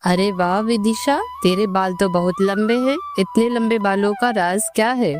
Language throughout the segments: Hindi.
अरे वाह विदिशा, तेरे बाल तो बहुत लंबे हैं। इतने लंबे बालों का राज क्या है?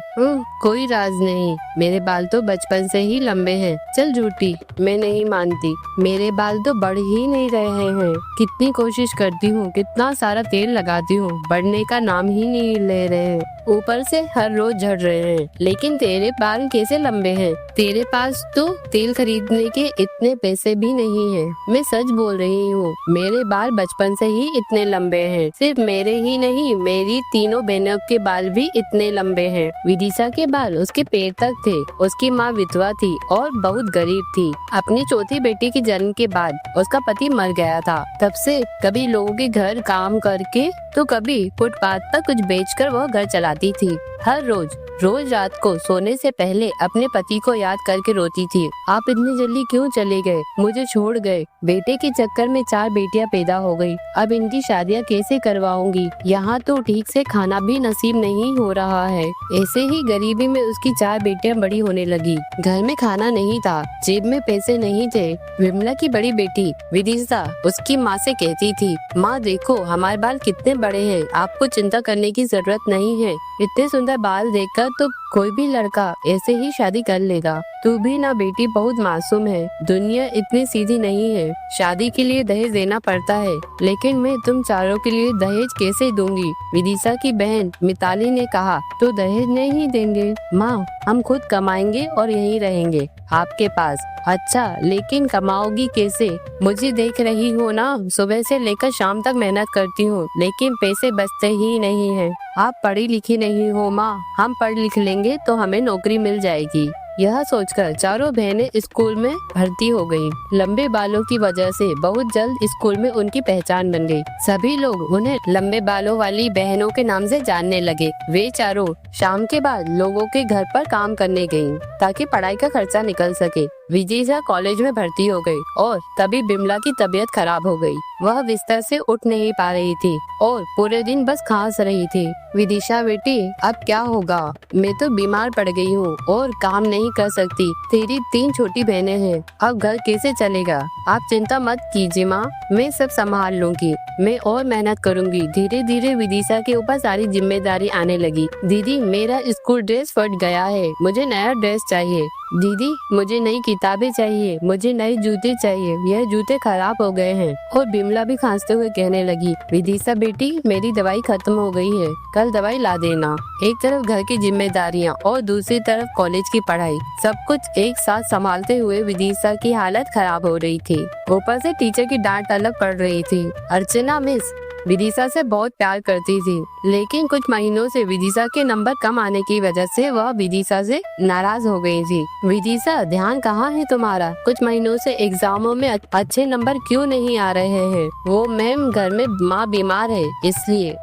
कोई राज नहीं, मेरे बाल तो बचपन से ही लंबे हैं। चल झूठी, मैं नहीं मानती। मेरे बाल तो बढ़ ही नहीं रहे हैं। कितनी कोशिश करती हूँ, कितना सारा तेल लगाती हूँ, बढ़ने का नाम ही नहीं ले रहे हैं। ऊपर से हर रोज झड़ रहे हैं। लेकिन तेरे बाल कैसे लंबे हैं? तेरे पास तो तेल खरीदने के इतने पैसे भी नहीं हैं। मैं सच बोल रही हूँ, मेरे बाल बचपन से ही इतने लंबे हैं। सिर्फ मेरे ही नहीं, मेरी तीनों बहनों के बाल भी इतने लंबे हैं। विदिशा के बाल उसके पैर तक थे। उसकी माँ विधवा थी और बहुत गरीब थी। अपनी चौथी बेटी के जन्म के बाद उसका पति मर गया था। तब से कभी लोगों के घर काम करके तो कभी फुटपाथ पर कुछ बेचकर वह घर चलाती थी। हर रोज रात को सोने से पहले अपने पति को याद करके रोती थी। आप इतनी जल्दी क्यों चले गए? मुझे छोड़ गए। बेटे के चक्कर में 4 बेटियां पैदा हो गई। अब इनकी शादियां कैसे करवाऊंगी? यहाँ तो ठीक से खाना भी नसीब नहीं हो रहा है। ऐसे ही गरीबी में उसकी 4 बेटियां बड़ी होने लगी। घर में खाना नहीं था, जेब में पैसे नहीं थे। विमला की बड़ी बेटी विदिशा उसकी माँ से कहती थी, माँ देखो हमारे बाल कितने बड़े हैं, आपको चिंता करने की जरूरत नहीं है। इतने सुंदर बाल देखकर तो कोई भी लड़का ऐसे ही शादी कर लेगा। तू भी ना बेटी बहुत मासूम है। दुनिया इतनी सीधी नहीं है। शादी के लिए दहेज देना पड़ता है, लेकिन मैं तुम चारों के लिए दहेज कैसे दूंगी? विदिशा की बहन मिताली ने कहा, तो दहेज नहीं देंगे माँ, हम खुद कमाएंगे और यहीं रहेंगे आपके पास। अच्छा, लेकिन कमाओगी कैसे? मुझे देख रही हो ना, सुबह से लेकर शाम तक मेहनत करती हूँ, लेकिन पैसे बचते ही नहीं हैं। आप पढ़ी लिखी नहीं हो माँ, हम पढ़ लिख लेंगे तो हमें नौकरी मिल जाएगी। यह सोचकर चारों बहनें स्कूल में भर्ती हो गयी। लंबे बालों की वजह से बहुत जल्द स्कूल में उनकी पहचान बन गई। सभी लोग उन्हें लंबे बालों वाली बहनों के नाम से जानने लगे। वे चारों शाम के बाद लोगों के घर पर काम करने गयीं, ताकि पढ़ाई का खर्चा निकल सके। विदिशा कॉलेज में भर्ती हो गई और तभी बिमला की तबीयत खराब हो गई। वह बिस्तर से उठ नहीं पा रही थी और पूरे दिन बस खांस रही थी। विदिशा बेटी, अब क्या होगा? मैं तो बीमार पड़ गई हूँ और काम नहीं कर सकती। तेरी 3 छोटी बहनें हैं, अब घर कैसे चलेगा? आप चिंता मत कीजिए माँ, मैं सब संभाल लूंगी। मैं और मेहनत करूंगी। धीरे धीरे विदिशा के ऊपर सारी जिम्मेदारी आने लगी। दीदी, मेरा स्कूल ड्रेस फट गया है, मुझे नया ड्रेस चाहिए। दीदी, मुझे नई किताबें चाहिए, मुझे नए जूते चाहिए, यह जूते खराब हो गए हैं। और बिमला भी खांसते हुए कहने लगी, विदिशा बेटी, मेरी दवाई खत्म हो गई है, कल दवाई ला देना। एक तरफ घर की जिम्मेदारियाँ और दूसरी तरफ कॉलेज की पढ़ाई, सब कुछ एक साथ संभालते हुए विदिशा की हालत खराब हो रही थी। ऊपर से टीचर की डांट अलग पड़ रही थी। अर्चना मिस विदिशा से बहुत प्यार करती थी, लेकिन कुछ महीनों से विदिशा के नंबर कम आने की वजह से वह विदिशा से नाराज हो गई थी। विदिशा, ध्यान कहाँ है तुम्हारा? कुछ महीनों से एग्जामों में अच्छे नंबर क्यों नहीं आ रहे हैं? वो मैम, घर में माँ बीमार है इसलिए।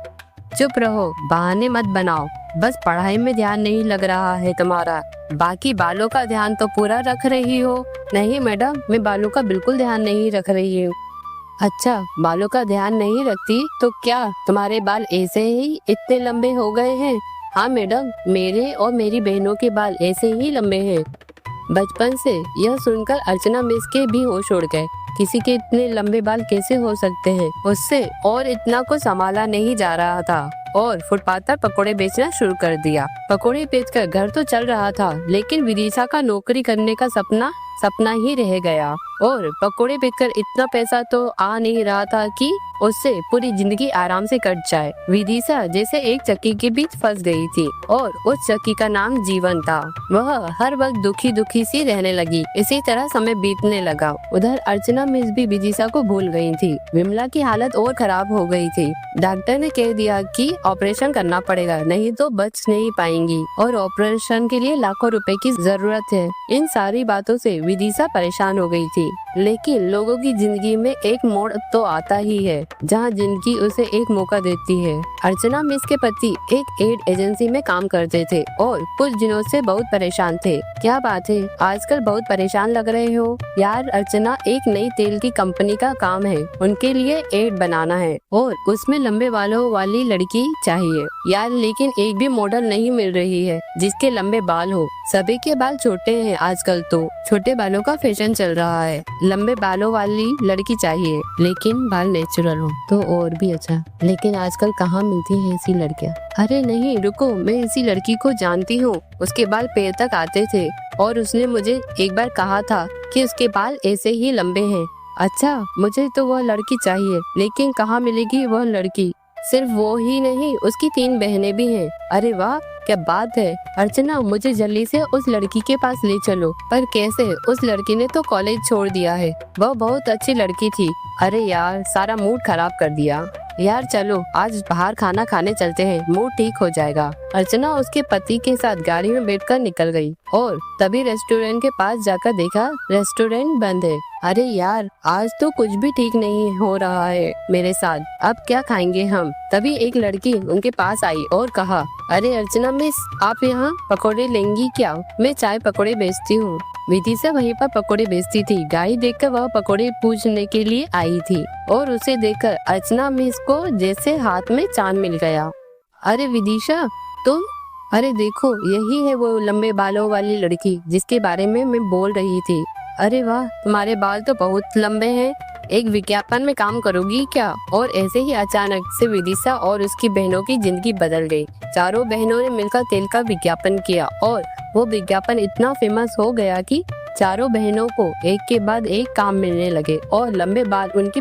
चुप रहो, बहाने मत बनाओ। बस पढ़ाई में ध्यान नहीं लग रहा है तुम्हारा, बाकी बालों का ध्यान तो पूरा रख रही हो। नहीं मैडम, मैं बालों का बिल्कुल ध्यान नहीं रख रही हूँ। अच्छा, बालों का ध्यान नहीं रखती तो क्या तुम्हारे बाल ऐसे ही इतने लंबे हो गए हैं? हाँ मैडम, मेरे और मेरी बहनों के बाल ऐसे ही लंबे हैं। बचपन से यह सुनकर अर्चना मिस के भी होश उड़ गए। किसी के इतने लंबे बाल कैसे हो सकते हैं? उससे और इतना को संभाला नहीं जा रहा था और फुटपाथ पर पकोड़े बेचना शुरू कर दिया। पकोड़े बेचकर घर तो चल रहा था, लेकिन विदिशा का नौकरी करने का सपना ही रह गया और पकोड़े बेचकर इतना पैसा तो आ नहीं रहा था कि उससे पूरी जिंदगी आराम से कट जाए। विदिशा जैसे एक चक्की के बीच फंस गई थी और उस चक्की का नाम जीवन था। वह हर वक्त दुखी सी रहने लगी। इसी तरह समय बीतने लगा। उधर अर्चना मिस भी विदिशा को भूल गई थी। विमला की हालत और खराब हो गई थी। डॉक्टर ने कह दिया कि ऑपरेशन करना पड़ेगा, नहीं तो बच नहीं पाएंगी और ऑपरेशन के लिए लाखों रुपए की जरूरत है। इन सारी बातों से विदिशा परेशान हो गई थी। लेकिन लोगों की जिंदगी में एक मोड़ तो आता ही है, जहाँ जिंदगी उसे एक मौका देती है। अर्चना मिस के पति एक एड एजेंसी में काम करते थे और कुछ दिनों से बहुत परेशान थे। क्या बात है, आजकल बहुत परेशान लग रहे हो? यार अर्चना, एक नई तेल की कंपनी का काम है, उनके लिए एड बनाना है और उसमें लंबे बालों वाली लड़की चाहिए। यार लेकिन एक भी मॉडल नहीं मिल रही है जिसके लंबे बाल हो। सभी के बाल छोटे हैं आजकल तो। छोटे छोटे बालों का फैशन चल रहा है, लंबे बालों वाली लड़की चाहिए, लेकिन बाल नेचुरल हो तो और भी अच्छा। लेकिन आजकल कहाँ मिलती हैं ऐसी लड़कियाँ। अरे नहीं रुको, मैं इसी लड़की को जानती हूँ। उसके बाल पैर तक आते थे और उसने मुझे एक बार कहा था कि उसके बाल ऐसे ही लंबे हैं। अच्छा, मुझे तो वह लड़की चाहिए, लेकिन कहाँ मिलेगी वह लड़की। सिर्फ वो ही नहीं, उसकी 3 बहनें भी हैं। अरे वाह, क्या बात है। अर्चना, मुझे जल्दी से उस लड़की के पास ले चलो। पर कैसे? उस लड़की ने तो कॉलेज छोड़ दिया है। वह बहुत अच्छी लड़की थी। अरे यार, सारा मूड खराब कर दिया। यार चलो, आज बाहर खाना खाने चलते हैं, मूड ठीक हो जाएगा। अर्चना उसके पति के साथ गाड़ी में बैठकर निकल गई और तभी रेस्टोरेंट के पास जाकर देखा रेस्टोरेंट बंद है। अरे यार, आज तो कुछ भी ठीक नहीं हो रहा है मेरे साथ। अब क्या खाएंगे हम? तभी एक लड़की उनके पास आई और कहा, अरे अर्चना मिस, आप यहाँ पकौड़े लेंगी क्या? मैं चाय पकौड़े बेचती हूँ। विदिशा वहीं पर पकौड़े बेचती थी। गाड़ी देखकर वह पकौड़े पूछने के लिए आई थी और उसे देखकर अर्चना मिस को जैसे हाथ में चांद मिल गया। अरे विदिशा, तुम? अरे देखो, यही है वो लंबे बालों वाली लड़की जिसके बारे में मैं बोल रही थी। अरे वाह, तुम्हारे बाल तो बहुत लंबे हैं। एक विज्ञापन में काम करोगी क्या? और ऐसे ही अचानक से विदिशा और उसकी बहनों की जिंदगी बदल गई। चारों बहनों ने मिलकर तेल का विज्ञापन किया और वो विज्ञापन इतना फेमस हो गया कि चारों बहनों को एक के बाद एक काम मिलने लगे और लंबे बाल उनके